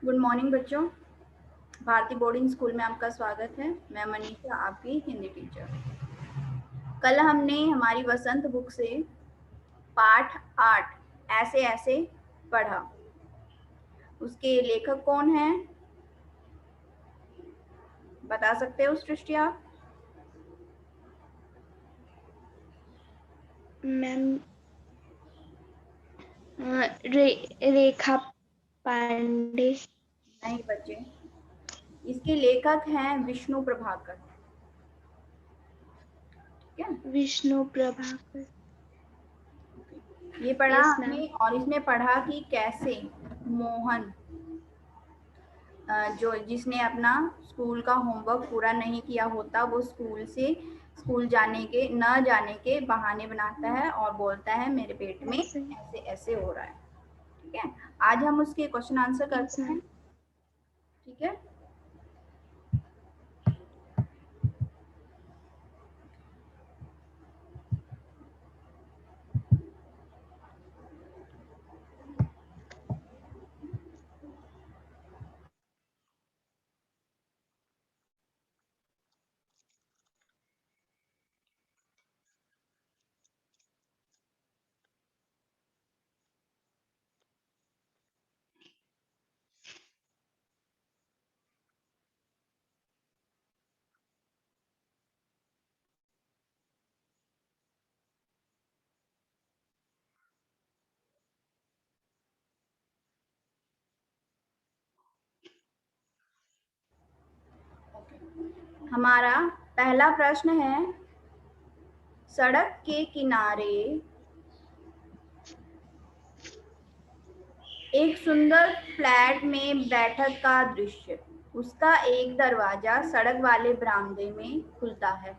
Good morning बच्चों। भारतीय boarding school में आपका स्वागत है। मैं मनीषा, आपकी हिंदी टीचर। कल हमने हमारी वसंत बुक से पाठ 8 ऐसे ऐसे पढ़ा। उसके लेखक कौन हैं, बता सकते हो सृष्टि आप? मैम रेखा पांडे। नहीं बच्चे, इसके लेखक हैं विष्णु प्रभाकर। ठीक है, विष्णु प्रभाकर। ये पढ़ा यस हमने मैम। और इसमें पढ़ा कि कैसे मोहन जो जिसने अपना स्कूल का होमवर्क पूरा नहीं किया होता, वो स्कूल न जाने के बहाने बनाता है और बोलता है मेरे पेट में ऐसे ऐसे हो रहा है। ठीक है, आज हम उसके क्वेश्चन आंसर करते हैं। ठीक है, हमारा पहला प्रश्न है, सड़क के किनारे एक सुंदर फ्लैट में बैठक का दृश्य। उसका एक दरवाजा सड़क वाले बरामदे में खुलता है।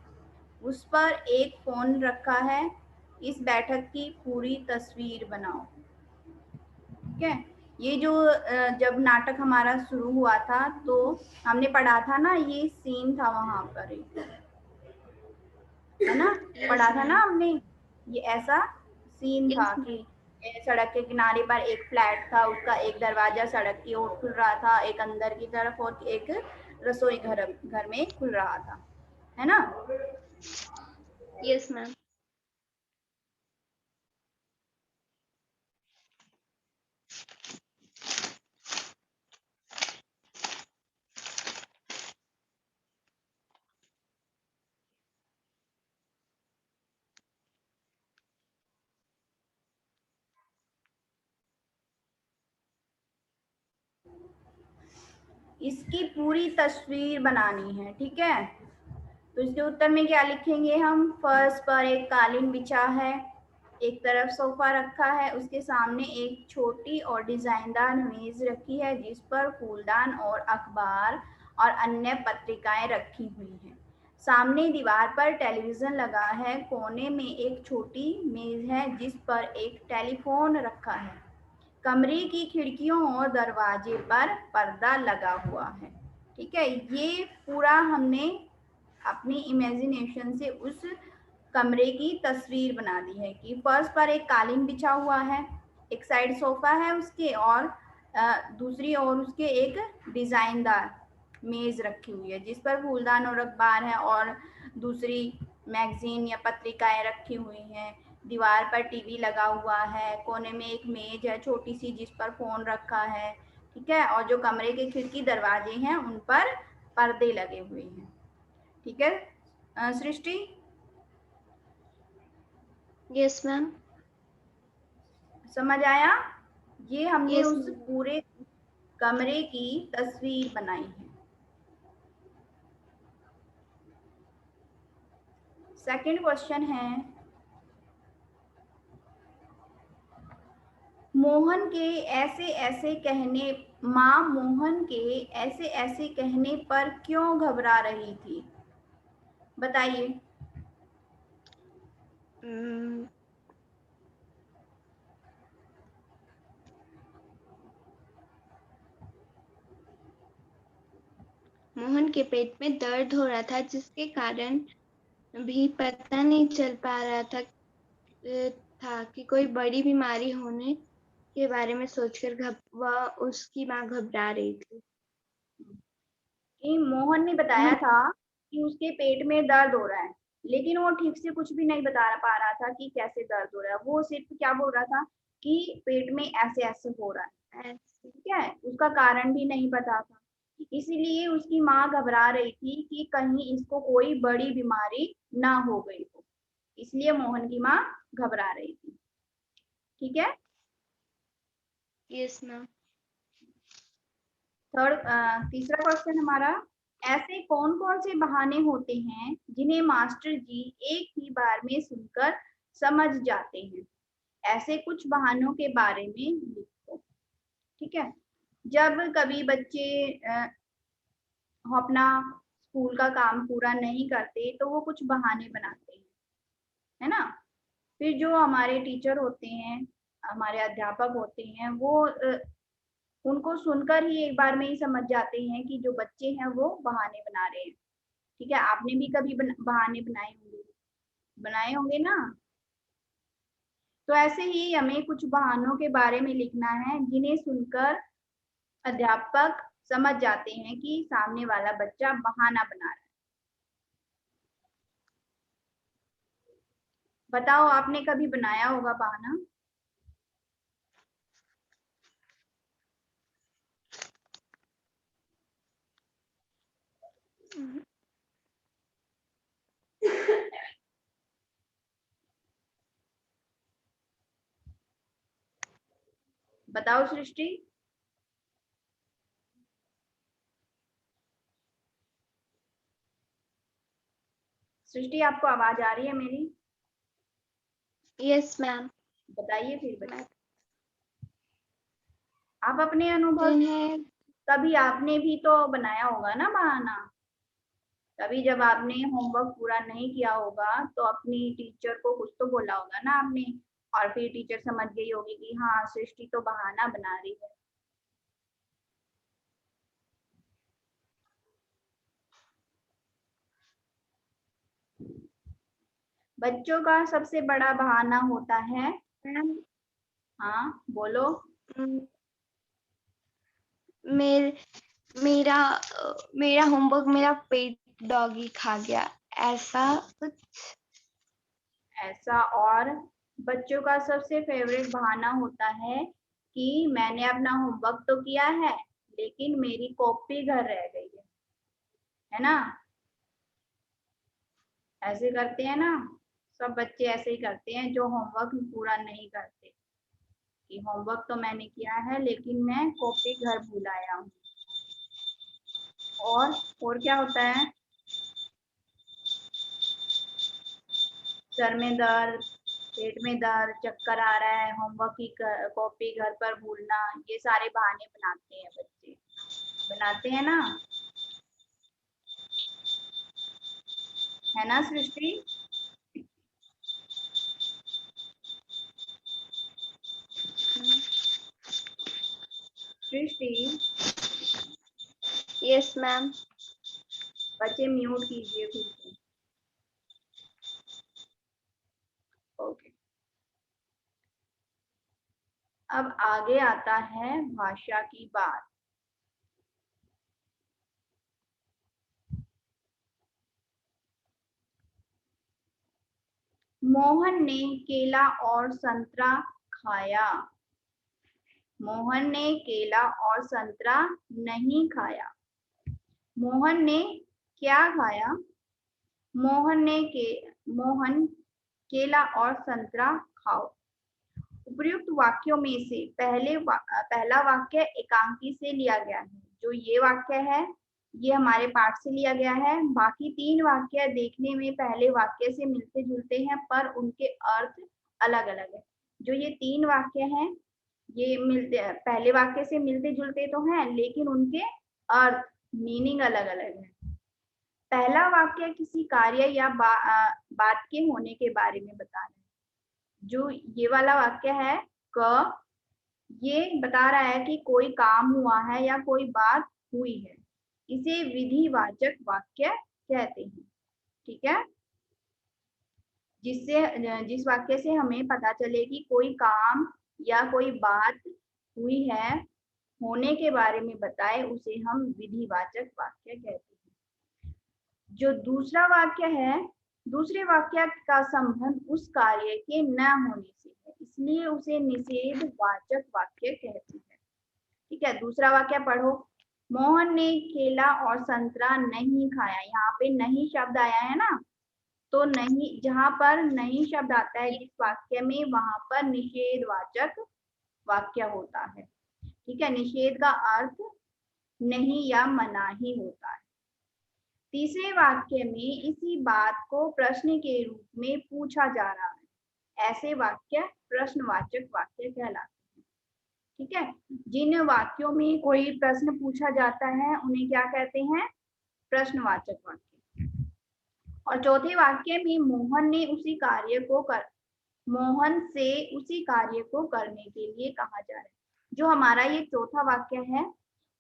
उस पर एक फोन रखा है। इस बैठक की पूरी तस्वीर बनाओ। ठीक है, ये जो जब नाटक हमारा शुरू हुआ था तो हमने पढ़ा था ना, ये सीन था वहां पर, है ना? पढ़ा था ना हमने, ये ऐसा सीन था कि सड़क के किनारे पर एक फ्लैट था, उसका एक दरवाजा सड़क की ओर खुल रहा था, एक अंदर की तरफ और एक रसोई घर में खुल रहा था, है ना? Yes ma'am. इसकी पूरी तस्वीर बनानी है। ठीक है, तो इसके उत्तर में क्या लिखेंगे हम? फर्श पर एक कालीन बिछा है, एक तरफ सोफा रखा है, उसके सामने एक छोटी और डिजाइनदार मेज रखी है जिस पर फूलदान और अखबार और अन्य पत्रिकाएं रखी हुई हैं। सामने दीवार पर टेलीविजन लगा है, कोने में एक छोटी मेज है जिस पर एक टेलीफोन रखा है। कमरे की खिड़कियों और दरवाजे पर पर्दा लगा हुआ है। ठीक है, ये पूरा हमने अपनी इमेजिनेशन से उस कमरे की तस्वीर बना दी है कि फर्श पर एक कालीन बिछा हुआ है, एक साइड सोफा है उसके, और दूसरी ओर उसके एक डिजाइनदार मेज रखी हुई है जिस पर फूलदान और अखबार है और दूसरी मैगजीन या पत्रिकाएं रखी हुई हैं। दीवार पर टीवी लगा हुआ है, कोने में एक मेज है छोटी सी जिस पर फोन रखा है। ठीक है, और जो कमरे के खिड़की दरवाजे हैं उन पर पर्दे लगे हुए हैं। ठीक है सृष्टि? Yes ma'am. समझ आया? ये हमने यस उस मैम। पूरे कमरे की तस्वीर बनाई है। सेकंड क्वेश्चन है, मोहन के ऐसे ऐसे कहने माँ मोहन के ऐसे ऐसे कहने पर क्यों घबरा रही थी? बताइए। मोहन के पेट में दर्द हो रहा था जिसके कारण भी पता नहीं चल पा रहा था कि कोई बड़ी बीमारी होने के बारे में सोचकर वह उसकी माँ घबरा रही थी। कि मोहन ने बताया था कि उसके पेट में दर्द हो रहा है, लेकिन वो ठीक से कुछ भी नहीं बता पा रहा था कि कैसे दर्द हो रहा है। वो सिर्फ क्या बोल रहा था कि पेट में ऐसे ऐसे हो रहा है, ठीक है, उसका कारण भी नहीं पता था। इसीलिए उसकी माँ घबरा रही थी कि कहीं इसको कोई बड़ी बीमारी ना हो गई हो, इसलिए मोहन की माँ घबरा रही थी। ठीक है। Yes ma'am. तीसरा क्वेश्चन हमारा, ऐसे कौन कौन से बहाने होते हैं जिन्हें मास्टर जी एक ही बार में सुनकर समझ जाते हैं? ऐसे कुछ बहानों के बारे में लिखो। ठीक है। जब कभी बच्चे अपना स्कूल का काम पूरा नहीं करते तो वो कुछ बहाने बनाते हैं, है ना। फिर जो हमारे टीचर होते हैं, हमारे अध्यापक होते हैं, वो उनको सुनकर ही एक बार में ही समझ जाते हैं कि जो बच्चे हैं वो बहाने बना रहे हैं। ठीक है, आपने भी कभी बहाने बनाए होंगे ना। तो ऐसे ही हमें कुछ बहानों के बारे में लिखना है जिन्हें सुनकर अध्यापक समझ जाते हैं कि सामने वाला बच्चा बहाना बना रहा है। बताओ, आपने कभी बनाया होगा बहाना? बताओ सृष्टि। सृष्टि, आपको आवाज आ रही है मेरी? Yes ma'am. बताइए फिर बताइए। आप अपने अनुभव, जिन्हें कभी आपने भी तो बनाया होगा ना बहाना। कभी जब आपने होमवर्क पूरा नहीं किया होगा तो अपनी टीचर को कुछ तो बोला होगा ना आपने, और फिर टीचर समझ गई होगी कि हाँ सृष्टि तो बहाना बना रही है। बच्चों का सबसे बड़ा बहाना होता है, मैम हाँ बोलो। मेर, मेरा मेरा होमवर्क मेरा पेट डॉगी खा गया, ऐसा कुछ। ऐसा। और बच्चों का सबसे फेवरेट बहाना होता है कि मैंने अपना होमवर्क तो किया है लेकिन मेरी कॉपी घर रह गई है ना। ऐसे करते हैं ना, सब बच्चे ऐसे ही करते हैं जो होमवर्क पूरा नहीं करते, कि होमवर्क तो मैंने किया है लेकिन मैं कॉपी घर भूल आया हूँ। और क्या होता है? सर में दर्द, पेट में दर्द, चक्कर आ रहा है, होमवर्क की कॉपी घर पर भूलना, ये सारे बहाने बनाते हैं बच्चे, बनाते हैं ना, है ना सृष्टि? सृष्टि, यस मैम। बच्चे म्यूट कीजिए फिर से। ओके। अब आगे आता है भाषा की बात। मोहन ने केला और संतरा खाया। मोहन ने केला और संतरा नहीं खाया। मोहन ने क्या खाया? मोहन केला और संतरा खाओ। उपयुक्त वाक्यों में से पहला वाक्य एकांकी से लिया गया है। जो ये वाक्य है ये हमारे पाठ से लिया गया है। बाकी 3 वाक्य देखने में पहले वाक्य से मिलते जुलते हैं पर उनके अर्थ अलग अलग है। जो ये 3 वाक्य हैं ये पहले वाक्य से मिलते जुलते तो हैं लेकिन उनके अर्थ, मीनिंग अलग अलग है। पहला वाक्य किसी कार्य या बात के होने के बारे में बता रहा है। जो ये वाला वाक्य है क, ये बता रहा है कि कोई काम हुआ है या कोई बात हुई है। इसे विधिवाचक वाक्य कहते हैं। ठीक है, जिस वाक्य से हमें पता चले कि कोई काम या कोई बात हुई है होने के बारे में बताए उसे हम विधिवाचक वाक्य कहते हैं। जो दूसरा वाक्य है, दूसरे वाक्य का संबंध उस कार्य के न होने से है, इसलिए उसे निषेधवाचक वाक्य कहते हैं। ठीक है, दूसरा वाक्य पढ़ो। मोहन ने केला और संतरा नहीं खाया। यहाँ पे नहीं शब्द आया है ना, तो नहीं, जहां पर नहीं शब्द आता है जिस वाक्य में, वहां पर निषेधवाचक वाक्य होता है। ठीक है, निषेध का अर्थ नहीं या मना ही होता है। तीसरे वाक्य में इसी बात को प्रश्न के रूप में पूछा जा रहा है, ऐसे वाक्य प्रश्नवाचक वाक्य कहलाते हैं। ठीक है, जिन वाक्यों में कोई प्रश्न पूछा जाता है उन्हें क्या कहते हैं? प्रश्नवाचक वाक्य। और चौथे वाक्य में मोहन से उसी कार्य को करने के लिए कहा जा रहा है। जो हमारा ये चौथा वाक्य है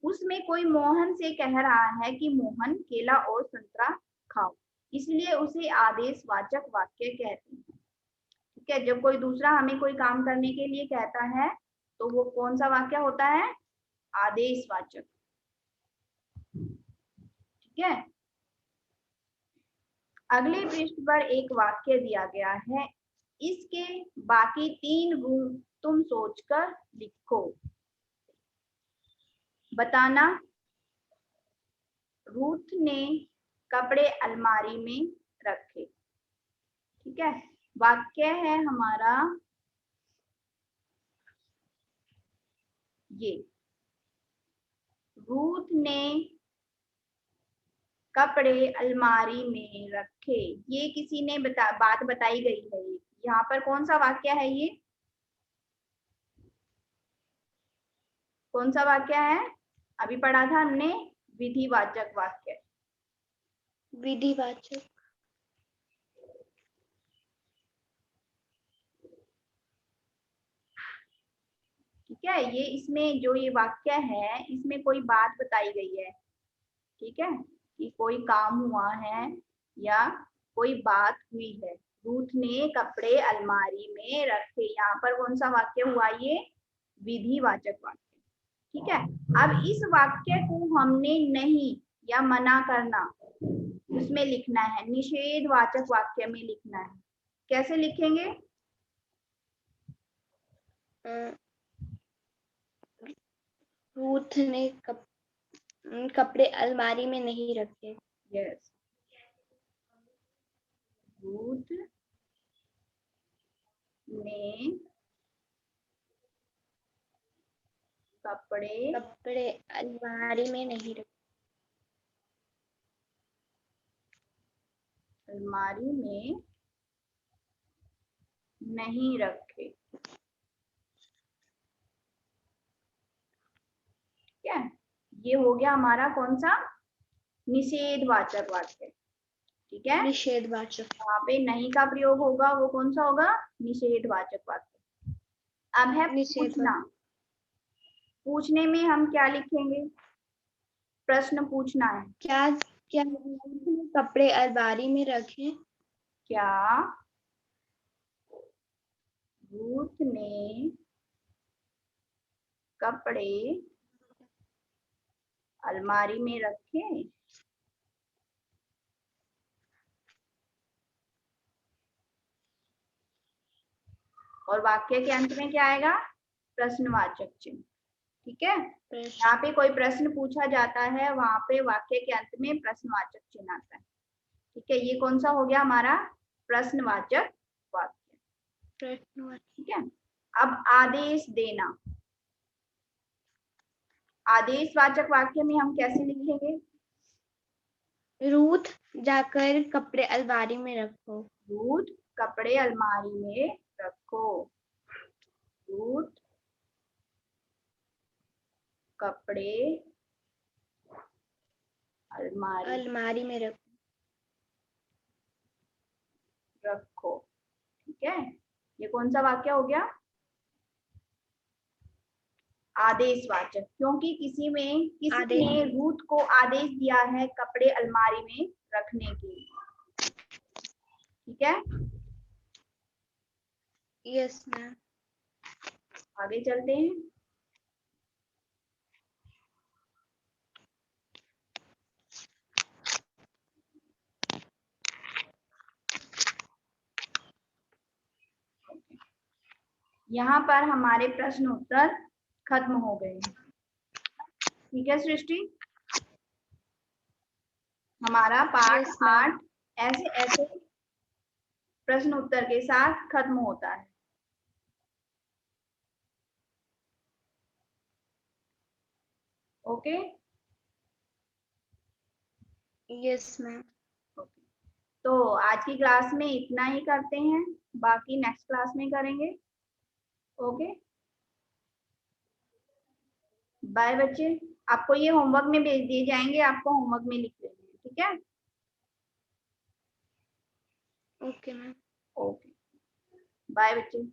उसमें कोई मोहन से कह रहा है कि मोहन केला और संतरा खाओ, इसलिए उसे आदेशवाचक वाक्य कहते हैं। ठीक है, जब कोई दूसरा हमें कोई काम करने के लिए कहता है तो वो कौन सा वाक्य होता है? आदेशवाचक। ठीक है, अगले पृष्ठ पर एक वाक्य दिया गया है, इसके बाकी 3 गुण तुम सोचकर लिखो। बताना, रूथ ने कपड़े अलमारी में रखे। ठीक है, वाक्य है हमारा ये, रूथ ने कपड़े अलमारी में रखे। ये किसी ने बात बताई गई है। यहाँ पर कौन सा वाक्य है? ये कौन सा वाक्य है? अभी पढ़ा था हमने, विधिवाचक वाक्य। विधिवाचक। ठीक है, ये इसमें जो ये वाक्य है इसमें कोई बात बताई गई है। ठीक है, कि कोई काम हुआ है या कोई बात हुई है। रूथ ने कपड़े अलमारी में रखे, यहाँ पर कौन सा वाक्य हुआ? ये विधिवाचक वाक्य। ठीक है, अब इस वाक्य को हमने नहीं या मना करना उसमें लिखना है, निषेधवाचक वाक्य में लिखना है। कैसे लिखेंगे? रूथ ने कपड़े अलमारी में नहीं रखे। यस, रूथ ने कपड़े अलमारी में नहीं रखे। अलमारी में नहीं रखे। ठीक है, ये हो गया हमारा कौन सा? निषेधवाचक वाक्य। ठीक है, निषेधवाचक। वहां पे नहीं का प्रयोग होगा, वो कौन सा होगा? निषेधवाचक वाक्य। अब है पूछना। पूछने में हम क्या लिखेंगे? प्रश्न पूछना है। क्या कपड़े अलमारी में रखे? क्या रूथ ने कपड़े अलमारी में रखे? और वाक्य के अंत में क्या आएगा? प्रश्नवाचक चिन्ह। ठीक है, यहाँ पे कोई प्रश्न पूछा जाता है, वहां पे वाक्य के अंत में प्रश्नवाचक चिन्ह आता है। ठीक है, ये कौन सा हो गया हमारा? प्रश्नवाचक वाक्य। ठीक है, अब आदेश देना। आदेशवाचक वाक्य में हम कैसे लिखेंगे? रूथ जाकर कपड़े अलमारी में रखो। रूथ कपड़े अलमारी में रखो। रूथ कपड़े अलमारी में रखो। ठीक है, ये कौन सा वाक्य हो गया? आदेशवाचक, क्योंकि किसी ने रूथ को आदेश दिया है कपड़े अलमारी में रखने के लिए। ठीक है, यस मैम। आगे चलते हैं। यहाँ पर हमारे प्रश्न उत्तर खत्म हो गए। ठीक है सृष्टि, हमारा पाठ Yes, ma'am. 8 ऐसे ऐसे प्रश्न उत्तर के साथ खत्म होता है। ओके। Yes, ma'am. तो आज की क्लास में इतना ही करते हैं, बाकी नेक्स्ट क्लास में करेंगे। ओके, बाय बच्चे। आपको ये होमवर्क में भेज दिए जाएंगे, आपको होमवर्क में लिख लेना है, ठीक है? Okay, ma'am. ओके, बाय बच्चे।